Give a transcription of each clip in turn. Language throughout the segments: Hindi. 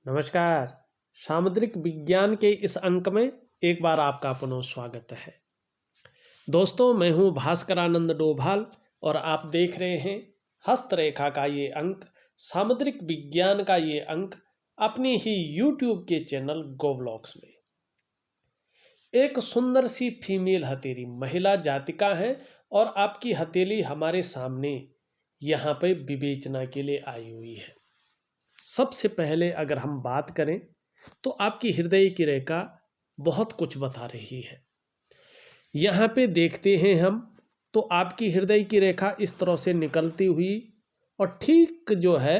नमस्कार। सामुद्रिक विज्ञान के इस अंक में एक बार आपका पुनः स्वागत है। दोस्तों, मैं हूं भास्करानंद डोभाल और आप देख रहे हैं हस्तरेखा का ये अंक, सामुद्रिक विज्ञान का ये अंक अपने ही YouTube के चैनल गोब्लॉक्स में। एक सुंदर सी फीमेल हथेली महिला जातिका है और आपकी हथेली हमारे सामने यहाँ पे विवेचना के लिए आई हुई है। सबसे पहले अगर हम बात करें तो आपकी हृदय की रेखा बहुत कुछ बता रही है। यहाँ पे देखते हैं हम तो आपकी हृदय की रेखा इस तरह से निकलती हुई और ठीक जो है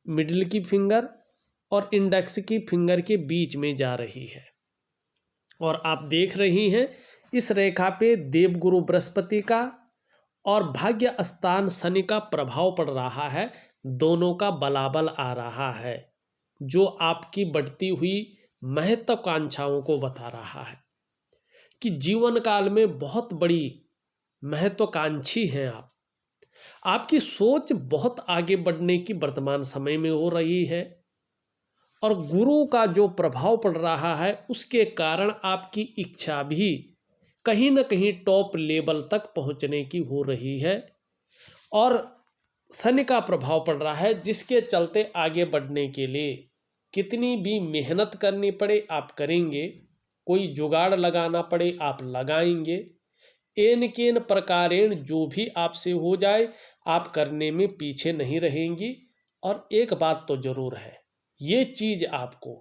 मिडिल की फिंगर और इंडेक्स की फिंगर के बीच में जा रही है। और आप देख रही हैं इस रेखा पे देवगुरु बृहस्पति का और भाग्य स्थान शनि का प्रभाव पड़ रहा है। दोनों का बलाबल आ रहा है जो आपकी बढ़ती हुई महत्वाकांक्षाओं को बता रहा है कि जीवन काल में बहुत बड़ी महत्वाकांक्षी हैं आप। आपकी सोच बहुत आगे बढ़ने की वर्तमान समय में हो रही है और गुरु का जो प्रभाव पड़ रहा है उसके कारण आपकी इच्छा भी कहीं ना कहीं टॉप लेवल तक पहुंचने की हो रही है। और शनि का प्रभाव पड़ रहा है जिसके चलते आगे बढ़ने के लिए कितनी भी मेहनत करनी पड़े आप करेंगे, कोई जुगाड़ लगाना पड़े आप लगाएंगे, एन केन प्रकारेण जो भी आपसे हो जाए आप करने में पीछे नहीं रहेंगी। और एक बात तो जरूर है, ये चीज आपको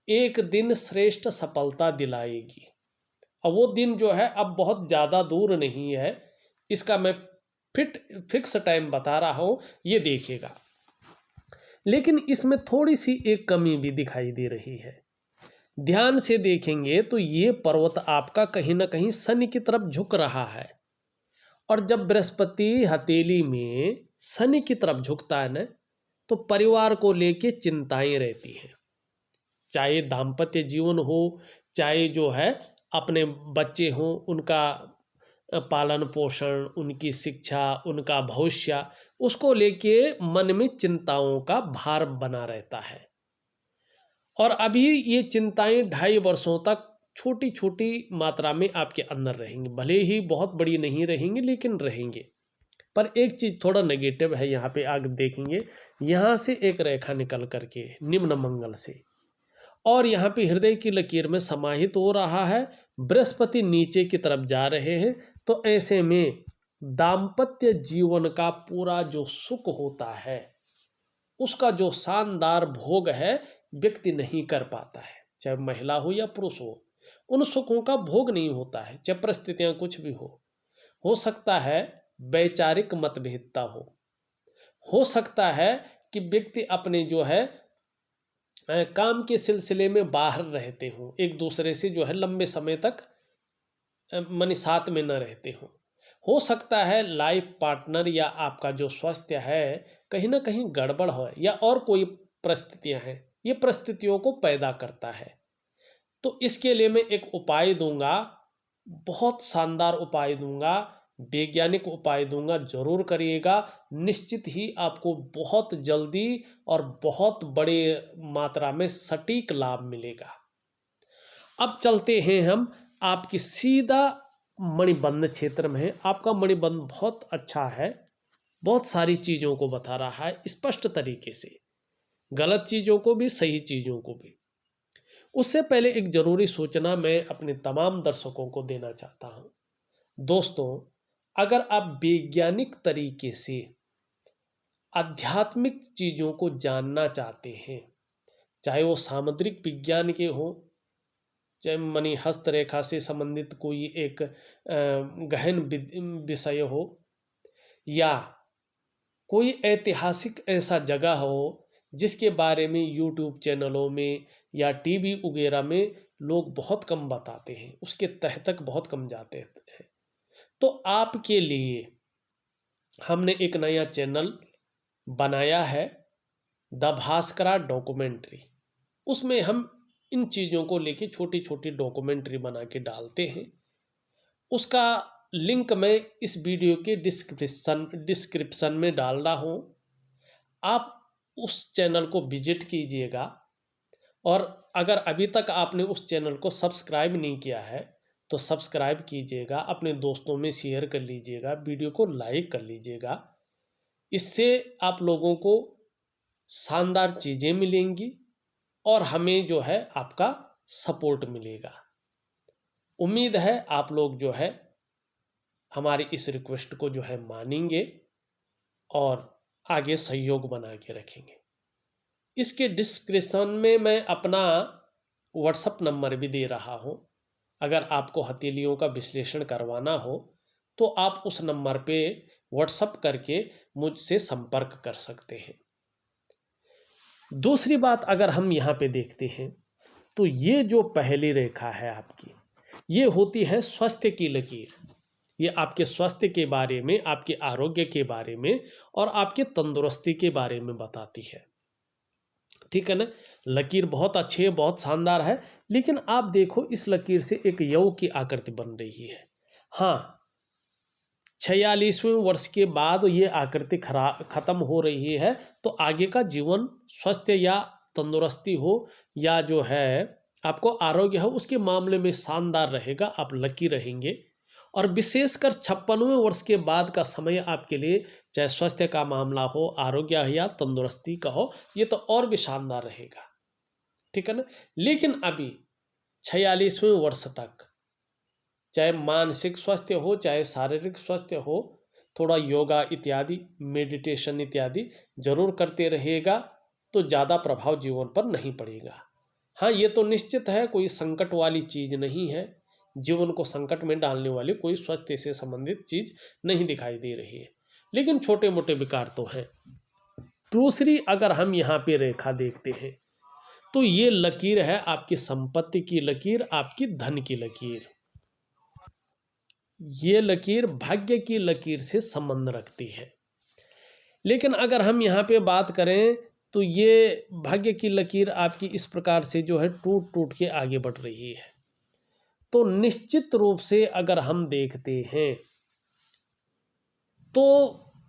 एक दिन श्रेष्ठ सफलता दिलाएगी। और वो दिन जो है अब बहुत ज़्यादा दूर नहीं है, इसका मैं फिक्स टाइम बता रहा हूँ, ये देखिएगा। लेकिन इसमें थोड़ी सी एक कमी भी दिखाई दे रही है। ध्यान से देखेंगे तो ये पर्वत आपका कहीं ना कहीं शनि की तरफ झुक रहा है। और जब बृहस्पति हथेली में शनि की तरफ झुकता है ना तो परिवार को लेके चिंताएं रहती हैं, चाहे दाम्पत्य जीवन हो, चाहे जो है अपने बच्चे हों उनका पालन पोषण, उनकी शिक्षा, उनका भविष्य, उसको लेके मन में चिंताओं का भार बना रहता है। और अभी ये चिंताएं 2.5 वर्षों तक छोटी छोटी मात्रा में आपके अंदर रहेंगी, भले ही बहुत बड़ी नहीं रहेंगी लेकिन रहेंगे। पर एक चीज़ थोड़ा नेगेटिव है, यहाँ पे आगे देखेंगे, यहाँ से एक रेखा निकल करके निम्न मंगल से और यहाँ पे हृदय की लकीर में समाहित हो रहा है, बृहस्पति नीचे की तरफ जा रहे हैं। तो ऐसे में दाम्पत्य जीवन का पूरा जो सुख होता है उसका जो शानदार भोग है व्यक्ति नहीं कर पाता है, चाहे महिला हो या पुरुष उन सुखों का भोग नहीं होता है, चाहे परिस्थितियां कुछ भी हो सकता है वैचारिक मतभेदता हो सकता है कि व्यक्ति अपने जो है काम के सिलसिले में बाहर रहते हों, एक दूसरे से जो है लंबे समय तक माने साथ में न रहते हों। हो सकता है लाइफ पार्टनर या आपका जो स्वास्थ्य है कहीं ना कहीं गड़बड़ हो या और कोई परिस्थितियां हैं, ये परिस्थितियों को पैदा करता है। तो इसके लिए मैं एक उपाय दूंगा, बहुत शानदार उपाय दूंगा, वैज्ञानिक उपाय दूंगा, जरूर करिएगा। निश्चित ही आपको बहुत जल्दी और बहुत बड़े मात्रा में सटीक लाभ मिलेगा। अब चलते हैं हम आपकी सीधा मणिबंध क्षेत्र में है। आपका मणिबंध बहुत अच्छा है, बहुत सारी चीज़ों को बता रहा है स्पष्ट तरीके से, गलत चीज़ों को भी सही चीज़ों को भी। उससे पहले एक जरूरी सूचना मैं अपने तमाम दर्शकों को देना चाहता हूँ। दोस्तों, अगर आप वैज्ञानिक तरीके से आध्यात्मिक चीज़ों को जानना चाहते हैं, चाहे वो सामुद्रिक विज्ञान के हो, चाहे मनी हस्तरेखा से संबंधित कोई एक गहन विषय हो, या कोई ऐतिहासिक ऐसा जगह हो जिसके बारे में यूट्यूब चैनलों में या टीवी वगैरह में लोग बहुत कम बताते हैं, उसके तह तक बहुत कम जाते हैं, तो आपके लिए हमने एक नया चैनल बनाया है, द भास्करा डॉक्यूमेंट्री। उसमें हम इन चीज़ों को लेके छोटी छोटी डॉक्यूमेंट्री बना के डालते हैं। उसका लिंक मैं इस वीडियो के डिस्क्रिप्शन में डाल रहा हूँ। आप उस चैनल को विजिट कीजिएगा और अगर अभी तक आपने उस चैनल को सब्सक्राइब नहीं किया है तो सब्सक्राइब कीजिएगा, अपने दोस्तों में शेयर कर लीजिएगा, वीडियो को लाइक कर लीजिएगा। इससे आप लोगों को शानदार चीज़ें मिलेंगी और हमें जो है आपका सपोर्ट मिलेगा। उम्मीद है आप लोग जो है हमारी इस रिक्वेस्ट को जो है मानेंगे और आगे सहयोग बना के रखेंगे। इसके डिस्क्रिप्शन में मैं अपना व्हाट्सएप नंबर भी दे रहा हूं। अगर आपको हथेलियों का विश्लेषण करवाना हो तो आप उस नंबर पे व्हाट्सएप करके मुझसे संपर्क कर सकते हैं। दूसरी बात अगर हम यहाँ पे देखते हैं तो ये जो पहली रेखा है आपकी, ये होती है स्वास्थ्य की लकीर। ये आपके स्वास्थ्य के बारे में, आपके आरोग्य के बारे में और आपके तंदुरुस्ती के बारे में बताती है। ठीक है ना। लकीर बहुत अच्छी है, बहुत शानदार है, लेकिन आप देखो इस लकीर से एक यव की आकृति बन रही है। हाँ, 46वें वर्ष के बाद ये आकृति खत्म हो रही है, तो आगे का जीवन स्वस्थ या तंदुरुस्ती हो या जो है आपको आरोग्य हो, उसके मामले में शानदार रहेगा, आप लकी रहेंगे। और विशेषकर 56वें वर्ष के बाद का समय आपके लिए, चाहे स्वास्थ्य का मामला हो, आरोग्य या तंदुरुस्ती का हो, ये तो और भी शानदार रहेगा। ठीक है ना। लेकिन अभी 46वें वर्ष तक चाहे मानसिक स्वास्थ्य हो, चाहे शारीरिक स्वास्थ्य हो, थोड़ा योगा इत्यादि, मेडिटेशन इत्यादि जरूर करते रहेगा तो ज़्यादा प्रभाव जीवन पर नहीं पड़ेगा। हाँ, ये तो निश्चित है, कोई संकट वाली चीज़ नहीं है, जीवन को संकट में डालने वाली कोई स्वास्थ्य से संबंधित चीज़ नहीं दिखाई दे रही है, लेकिन छोटे मोटे विकार तो हैं। दूसरी अगर हम यहाँ पे रेखा देखते हैं तो ये लकीर है आपकी संपत्ति की लकीर, आपकी धन की लकीर। ये लकीर भाग्य की लकीर से संबंध रखती है। लेकिन अगर हम यहाँ पे बात करें तो ये भाग्य की लकीर आपकी इस प्रकार से जो है टूट टूट के आगे बढ़ रही है। तो निश्चित रूप से अगर हम देखते हैं तो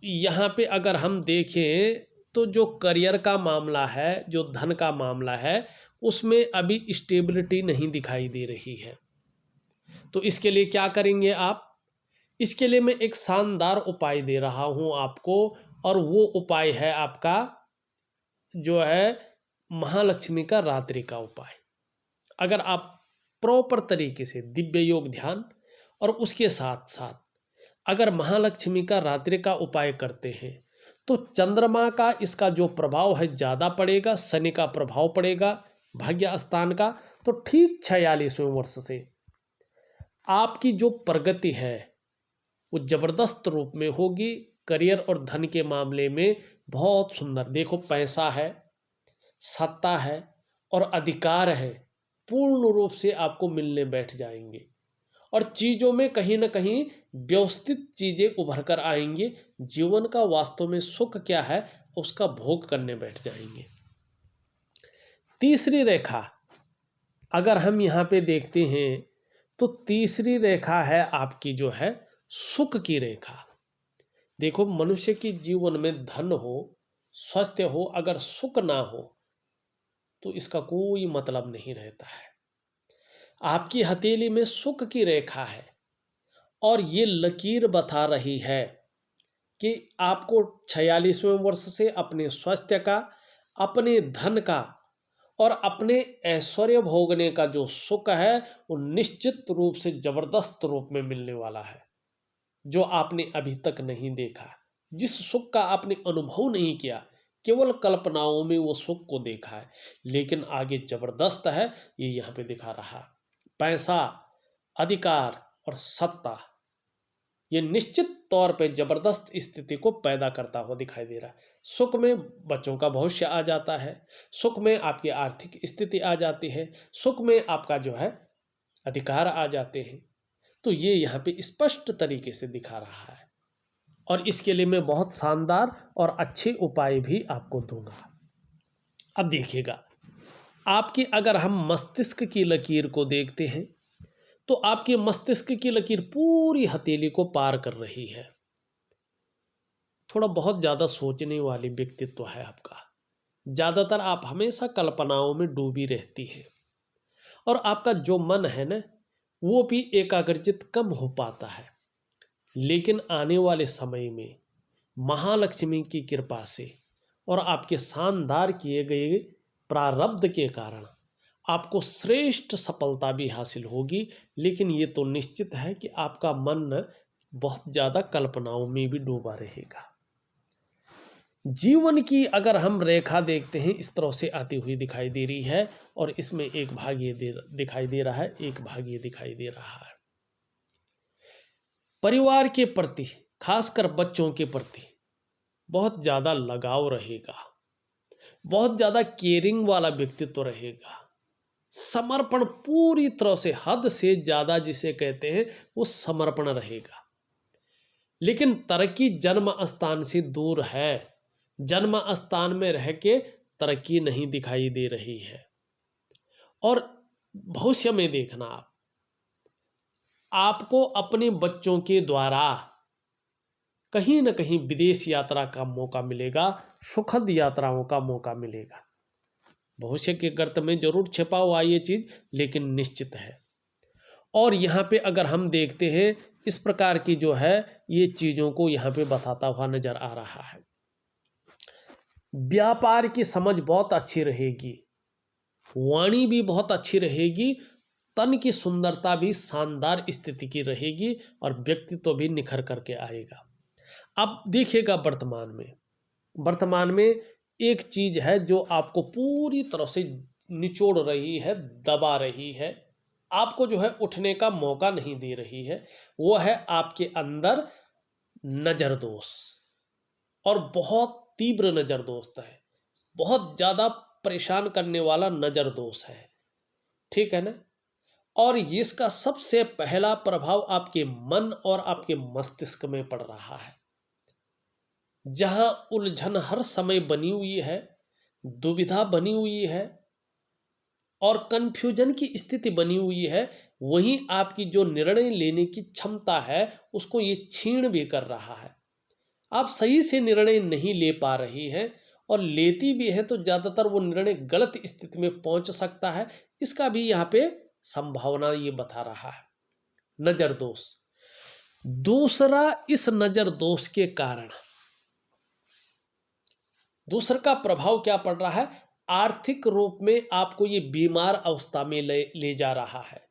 यहाँ पे अगर हम देखें तो जो करियर का मामला है, जो धन का मामला है, उसमें अभी स्टेबिलिटी नहीं दिखाई दे रही है। तो इसके लिए क्या करेंगे आप? इसके लिए मैं एक शानदार उपाय दे रहा हूँ आपको, और वो उपाय है आपका जो है महालक्ष्मी का रात्रि का उपाय। अगर आप प्रॉपर तरीके से दिव्य योग ध्यान और उसके साथ साथ अगर महालक्ष्मी का रात्रि का उपाय करते हैं तो चंद्रमा का इसका जो प्रभाव है ज़्यादा पड़ेगा, शनि का प्रभाव पड़ेगा भाग्य स्थान का। तो ठीक 46वें वर्ष से आपकी जो प्रगति है वो ज़बरदस्त रूप में होगी। करियर और धन के मामले में बहुत सुंदर, देखो पैसा है, सत्ता है और अधिकार है, पूर्ण रूप से आपको मिलने बैठ जाएंगे और चीज़ों में कहीं ना कहीं व्यवस्थित चीज़ें उभर कर आएंगी। जीवन का वास्तव में सुख क्या है उसका भोग करने बैठ जाएंगे। तीसरी रेखा अगर हम यहाँ पे देखते हैं तो तीसरी रेखा है आपकी जो है सुख की रेखा। देखो, मनुष्य की जीवन में धन हो, स्वास्थ्य हो, अगर सुख ना हो तो इसका कोई मतलब नहीं रहता है। आपकी हथेली में सुख की रेखा है और ये लकीर बता रही है कि आपको 46वें वर्ष से अपने स्वास्थ्य का, अपने धन का और अपने ऐश्वर्य भोगने का जो सुख है वो निश्चित रूप से जबरदस्त रूप में मिलने वाला है, जो आपने अभी तक नहीं देखा। जिस सुख का आपने अनुभव नहीं किया, केवल कल्पनाओं में वो सुख को देखा है, लेकिन आगे जबरदस्त है, ये यहाँ पे दिखा रहा। पैसा, अधिकार और सत्ता ये निश्चित तौर पे जबरदस्त स्थिति को पैदा करता हुआ दिखाई दे रहा है। सुख में बच्चों का भविष्य आ जाता है, सुख में आपकी आर्थिक स्थिति आ जाती है, सुख में आपका जो है अधिकार आ जाते हैं। तो ये यहाँ पे स्पष्ट तरीके से दिखा रहा है और इसके लिए मैं बहुत शानदार और अच्छे उपाय भी आपको दूंगा। अब देखिएगा, आपकी अगर हम मस्तिष्क की लकीर को देखते हैं तो आपके मस्तिष्क की लकीर पूरी हथेली को पार कर रही है। थोड़ा बहुत ज़्यादा सोचने वाली व्यक्तित्व है आपका, ज़्यादातर आप हमेशा कल्पनाओं में डूबी रहती हैं और आपका जो मन है ना वो भी एकाग्रचित कम हो पाता है। लेकिन आने वाले समय में महालक्ष्मी की कृपा से और आपके शानदार किए गए प्रारब्ध के कारण आपको श्रेष्ठ सफलता भी हासिल होगी। लेकिन ये तो निश्चित है कि आपका मन बहुत ज़्यादा कल्पनाओं में भी डूबा रहेगा। जीवन की अगर हम रेखा देखते हैं इस तरह से आती हुई दिखाई दे रही है और इसमें एक भाग ये दिखाई दे रहा है, एक भाग ये दिखाई दे रहा है। परिवार के प्रति, खासकर बच्चों के प्रति बहुत ज़्यादा लगाव रहेगा, बहुत ज़्यादा केयरिंग वाला व्यक्तित्व रहेगा, समर्पण पूरी तरह से हद से ज़्यादा जिसे कहते हैं वो समर्पण रहेगा। लेकिन तरक्की जन्म स्थान से दूर है, जन्म स्थान में रह के तरक्की नहीं दिखाई दे रही है। और भविष्य में देखना आपको अपने बच्चों के द्वारा कहीं न कहीं विदेश यात्रा का मौका मिलेगा, सुखद यात्राओं का मौका मिलेगा। भविष्य के गर्त में जरूर छिपा हुआ ये चीज़, लेकिन निश्चित है। और यहाँ पे अगर हम देखते हैं इस प्रकार की जो है ये चीज़ों को यहाँ पे बताता हुआ नजर आ रहा है। व्यापार की समझ बहुत अच्छी रहेगी, वाणी भी बहुत अच्छी रहेगी, तन की सुंदरता भी शानदार स्थिति की रहेगी और व्यक्तित्व भी निखर करके आएगा। अब देखिएगा वर्तमान में एक चीज है जो आपको पूरी तरह से निचोड़ रही है, दबा रही है, आपको जो है उठने का मौका नहीं दे रही है। वो है आपके अंदर नजर दोष, और बहुत तीव्र नजर दोष है, बहुत ज्यादा परेशान करने वाला नजर दोष है, ठीक है ना। और इसका सबसे पहला प्रभाव आपके मन और आपके मस्तिष्क में पड़ रहा है, जहां उलझन हर समय बनी हुई है, दुविधा बनी हुई है और कंफ्यूजन की स्थिति बनी हुई है। वहीं आपकी जो निर्णय लेने की क्षमता है उसको ये छीन भी कर रहा है। आप सही से निर्णय नहीं ले पा रही हैं, और लेती भी है तो ज़्यादातर वो निर्णय गलत स्थिति में पहुंच सकता है। इसका भी यहाँ पे संभावना ये बता रहा है। नज़र दोष दूसरा, इस नज़र दोष के कारण दूसरा का प्रभाव क्या पड़ रहा है, आर्थिक रूप में आपको ये बीमार अवस्था में ले जा रहा है।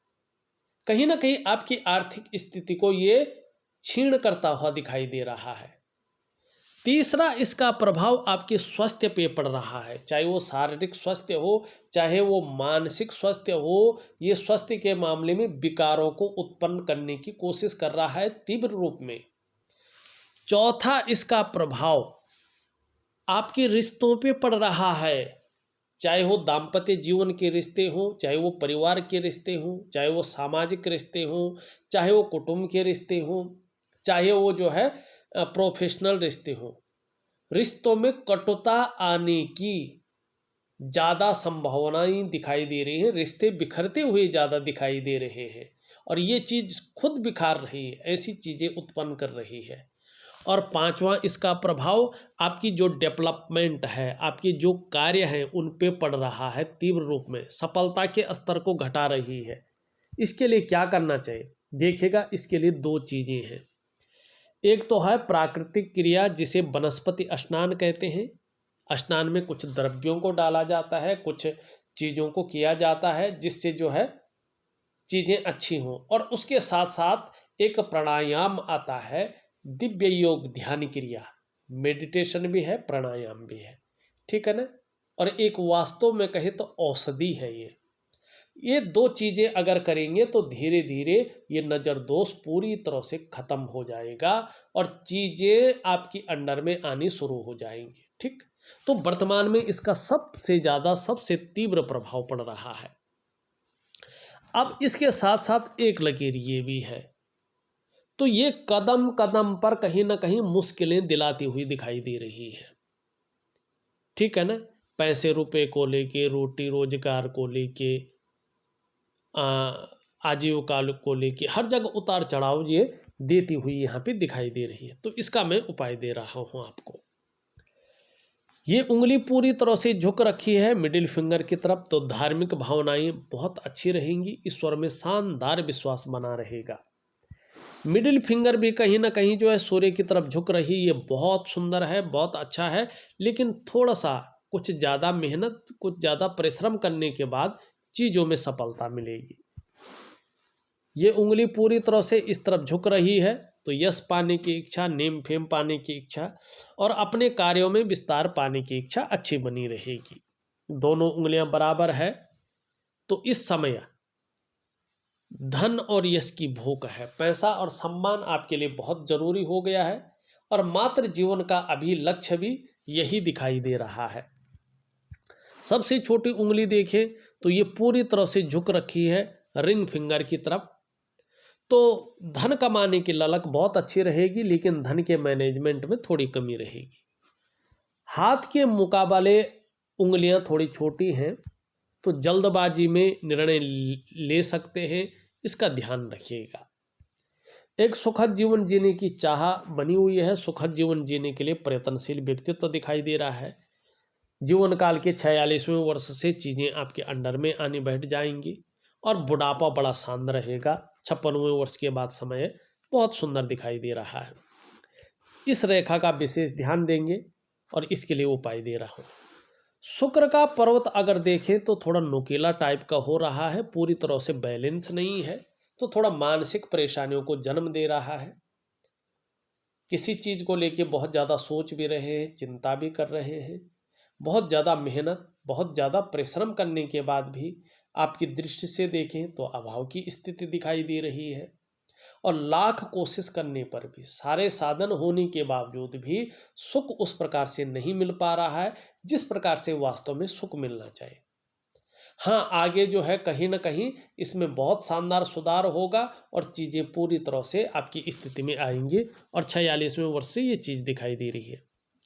कहीं ना कहीं आपकी आर्थिक स्थिति को ये क्षीण करता हुआ दिखाई दे रहा है। तीसरा, इसका प्रभाव आपके स्वास्थ्य पे पड़ रहा है, चाहे वो शारीरिक स्वास्थ्य हो चाहे वो मानसिक स्वास्थ्य हो। ये स्वास्थ्य के मामले में विकारों को उत्पन्न करने की कोशिश कर रहा है तीव्र रूप में। चौथा, इसका प्रभाव आपके रिश्तों पे पड़ रहा है, चाहे वो दाम्पत्य जीवन के रिश्ते हों, चाहे वो परिवार के रिश्ते हों, चाहे वो सामाजिक रिश्ते हों, चाहे वो कुटुंब के रिश्ते हों, चाहे वो जो है प्रोफेशनल रिश्ते हों। रिश्तों में कटुता आने की ज़्यादा संभावनाएं दिखाई दे रही हैं, रिश्ते बिखरते हुए ज़्यादा दिखाई दे रहे हैं, और ये चीज़ खुद बिखार रही है, ऐसी चीज़ें उत्पन्न कर रही है। और पांचवा, इसका प्रभाव आपकी जो डेवलपमेंट है, आपकी जो कार्य हैं उन पे पड़ रहा है तीव्र रूप में, सफलता के स्तर को घटा रही है। इसके लिए क्या करना चाहिए, देखिएगा इसके लिए दो चीज़ें हैं। एक तो है प्राकृतिक क्रिया जिसे वनस्पति स्नान कहते हैं। स्नान में कुछ द्रव्यों को डाला जाता है, कुछ चीज़ों को किया जाता है जिससे जो है चीज़ें अच्छी हों। और उसके साथ साथ एक प्राणायाम आता है, दिव्य योग ध्यान क्रिया, मेडिटेशन भी है, प्राणायाम भी है, ठीक है ना। और एक वास्तव में कहे तो औषधि है ये दो चीज़ें अगर करेंगे तो धीरे धीरे ये नज़र दोष पूरी तरह से ख़त्म हो जाएगा और चीज़ें आपकी अंडर में आनी शुरू हो जाएंगी, ठीक। तो वर्तमान में इसका सबसे ज़्यादा सबसे तीव्र प्रभाव पड़ रहा है। अब इसके साथ साथ एक लकीर ये भी है, तो ये कदम कदम पर कहीं ना कहीं मुश्किलें दिलाती हुई दिखाई दे रही है, ठीक है ना। पैसे रुपए को लेके, रोटी रोजगार को लेके, आजीविका को लेके हर जगह उतार चढ़ाव ये देती हुई यहाँ पे दिखाई दे रही है। तो इसका मैं उपाय दे रहा हूँ आपको। ये उंगली पूरी तरह से झुक रखी है मिडिल फिंगर की तरफ, तो धार्मिक भावनाएं बहुत अच्छी रहेंगी, ईश्वर में शानदार विश्वास बना रहेगा। मिडिल फिंगर भी कहीं ना कहीं जो है सूर्य की तरफ झुक रही, ये बहुत सुंदर है, बहुत अच्छा है, लेकिन थोड़ा सा कुछ ज़्यादा मेहनत, कुछ ज़्यादा परिश्रम करने के बाद चीज़ों में सफलता मिलेगी। ये उंगली पूरी तरह से इस तरफ झुक रही है, तो यश पाने की इच्छा, नेम फेम पाने की इच्छा और अपने कार्यों में विस्तार पाने की इच्छा अच्छी बनी रहेगी। दोनों उंगलियां बराबर है, तो इस समय धन और यश की भूख है। पैसा और सम्मान आपके लिए बहुत जरूरी हो गया है, और मात्र जीवन का अभी लक्ष्य भी यही दिखाई दे रहा है। सबसे छोटी उंगली देखें तो ये पूरी तरह से झुक रखी है रिंग फिंगर की तरफ, तो धन कमाने की ललक बहुत अच्छी रहेगी, लेकिन धन के मैनेजमेंट में थोड़ी कमी रहेगी। हाथ के मुकाबले उंगलियां थोड़ी छोटी हैं, तो जल्दबाजी में निर्णय ले सकते हैं, इसका ध्यान रखिएगा। एक सुखद जीवन जीने की चाह बनी हुई है, सुखद जीवन जीने के लिए प्रयत्नशील व्यक्तित्व दिखाई दे रहा है। जीवन काल के 46वें वर्ष से चीज़ें आपके अंडर में आनी बैठ जाएंगी, और बुढ़ापा बड़ा शानदार रहेगा। 56वें वर्ष के बाद समय बहुत सुंदर दिखाई दे रहा है। इस रेखा का विशेष ध्यान देंगे, और इसके लिए उपाय दे रहा हूँ। शुक्र का पर्वत अगर देखें तो थोड़ा नुकीला टाइप का हो रहा है, पूरी तरह से बैलेंस नहीं है, तो थोड़ा मानसिक परेशानियों को जन्म दे रहा है। किसी चीज़ को लेके बहुत ज़्यादा सोच भी रहे हैं, चिंता भी कर रहे हैं। बहुत ज़्यादा मेहनत, बहुत ज़्यादा परिश्रम करने के बाद भी आपकी दृष्टि से देखें तो अभाव की स्थिति दिखाई दे रही है, और लाख कोशिश करने पर भी, सारे साधन होने के बावजूद भी सुख उस प्रकार से नहीं मिल पा रहा है जिस प्रकार से वास्तव में सुख मिलना चाहिए। हाँ, आगे जो है कहीं ना कहीं इसमें बहुत शानदार सुधार होगा, और चीज़ें पूरी तरह से आपकी स्थिति में आएंगी, और 46वें वर्ष से ये चीज़ दिखाई दे रही है।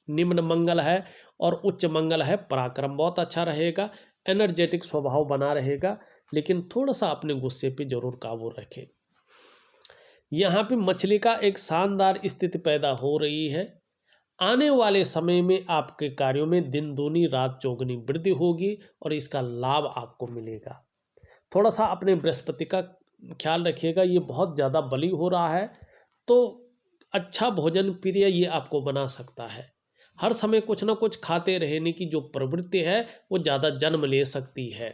निम्न मंगल है और उच्च मंगल है, पराक्रम बहुत अच्छा रहेगा, एनर्जेटिक स्वभाव बना रहेगा, लेकिन थोड़ा सा अपने गुस्से पे जरूर काबू रखें। यहाँ पे मछली का एक शानदार स्थिति पैदा हो रही है। आने वाले समय में आपके कार्यों में दिन दूनी रात चौगुनी वृद्धि होगी, और इसका लाभ आपको मिलेगा। थोड़ा सा अपने बृहस्पति का ख्याल रखिएगा, ये बहुत ज़्यादा बली हो रहा है, तो अच्छा भोजन प्रिय ये आपको बना सकता है। हर समय कुछ ना कुछ खाते रहने की जो प्रवृत्ति है वो ज़्यादा जन्म ले सकती है।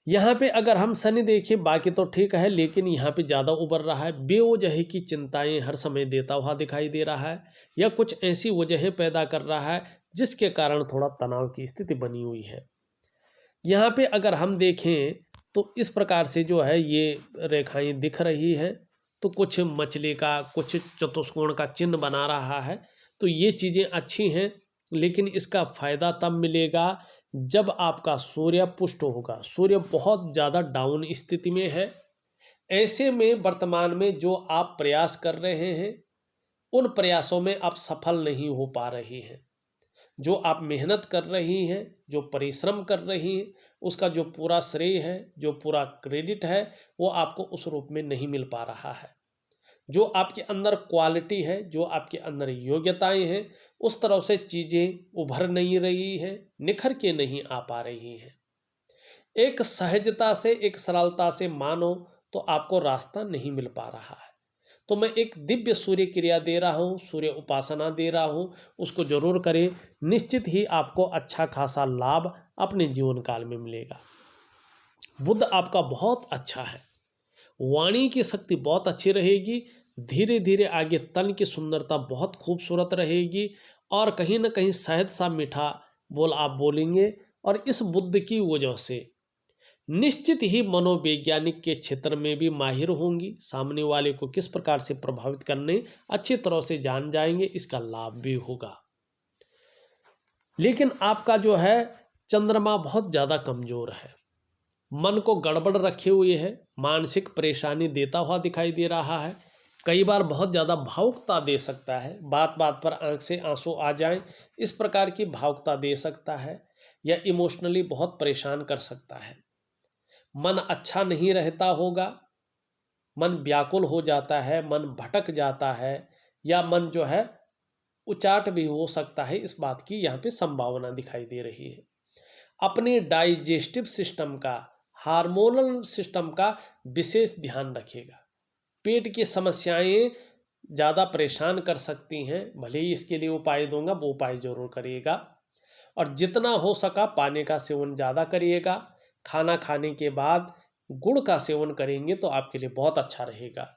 यहाँ पे अगर हम शनि देखें, बाकी तो ठीक है, लेकिन यहाँ पे ज़्यादा उभर रहा है। बेवजह की चिंताएं हर समय देता हुआ दिखाई दे रहा है, या कुछ ऐसी वजहें पैदा कर रहा है जिसके कारण थोड़ा तनाव की स्थिति बनी हुई है। यहाँ पे अगर हम देखें तो इस प्रकार से जो है ये रेखाएं दिख रही है, तो कुछ मछली का, कुछ चतुष्कोण का चिन्ह बना रहा है, तो ये चीज़ें अच्छी हैं, लेकिन इसका फायदा तब मिलेगा जब आपका सूर्य पुष्ट होगा। सूर्य बहुत ज़्यादा डाउन स्थिति में है, ऐसे में वर्तमान में जो आप प्रयास कर रहे हैं उन प्रयासों में आप सफल नहीं हो पा रहे हैं। जो आप मेहनत कर रही हैं, जो परिश्रम कर रही हैं, उसका जो पूरा श्रेय है, जो पूरा क्रेडिट है, वो आपको उस रूप में नहीं मिल पा रहा है। जो आपके अंदर क्वालिटी है, जो आपके अंदर योग्यताएं हैं, उस तरह से चीज़ें उभर नहीं रही हैं, निखर के नहीं आ पा रही हैं। एक सहजता से, एक सरलता से मानो तो आपको रास्ता नहीं मिल पा रहा है। तो मैं एक दिव्य सूर्य क्रिया दे रहा हूँ, सूर्य उपासना दे रहा हूँ, उसको जरूर करें, निश्चित ही आपको अच्छा खासा लाभ अपने जीवन काल में मिलेगा। बुध आपका बहुत अच्छा है, वाणी की शक्ति बहुत अच्छी रहेगी, धीरे धीरे आगे तन की सुंदरता बहुत खूबसूरत रहेगी, और कहीं ना कहीं शहद सा मीठा बोल आप बोलेंगे, और इस बुद्ध की वजह से निश्चित ही मनोवैज्ञानिक के क्षेत्र में भी माहिर होंगी। सामने वाले को किस प्रकार से प्रभावित करने अच्छी तरह से जान जाएंगे, इसका लाभ भी होगा। लेकिन आपका जो है चंद्रमा बहुत ज़्यादा कमज़ोर है, मन को गड़बड़ रखे हुए है, मानसिक परेशानी देता हुआ दिखाई दे रहा है। कई बार बहुत ज़्यादा भावुकता दे सकता है, बात बात पर आंख से आंसू आ जाएं, इस प्रकार की भावुकता दे सकता है, या इमोशनली बहुत परेशान कर सकता है। मन अच्छा नहीं रहता होगा, मन व्याकुल हो जाता है, मन भटक जाता है, या मन जो है उचाट भी हो सकता है, इस बात की यहाँ पे संभावना दिखाई दे रही है। अपने डाइजेस्टिव सिस्टम का, हार्मोनल सिस्टम का विशेष ध्यान रखिएगा। पेट की समस्याएं ज़्यादा परेशान कर सकती हैं, भले ही इसके लिए उपाय दूंगा, वो उपाय जरूर करिएगा। और जितना हो सका पानी का सेवन ज़्यादा करिएगा। खाना खाने के बाद गुड़ का सेवन करेंगे तो आपके लिए बहुत अच्छा रहेगा।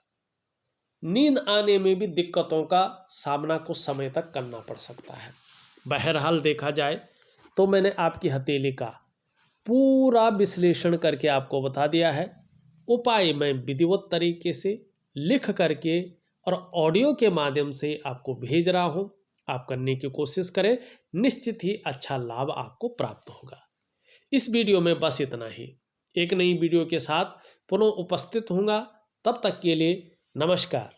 नींद आने में भी दिक्कतों का सामना कुछ समय तक करना पड़ सकता है। बहरहाल देखा जाए तो मैंने आपकी हथेली का पूरा विश्लेषण करके आपको बता दिया है। उपाय मैं विधिवत तरीके से लिख करके और ऑडियो के माध्यम से आपको भेज रहा हूं। आप करने की कोशिश करें, निश्चित ही अच्छा लाभ आपको प्राप्त होगा। इस वीडियो में बस इतना ही। एक नई वीडियो के साथ पुनः उपस्थित होऊंगा। तब तक के लिए नमस्कार।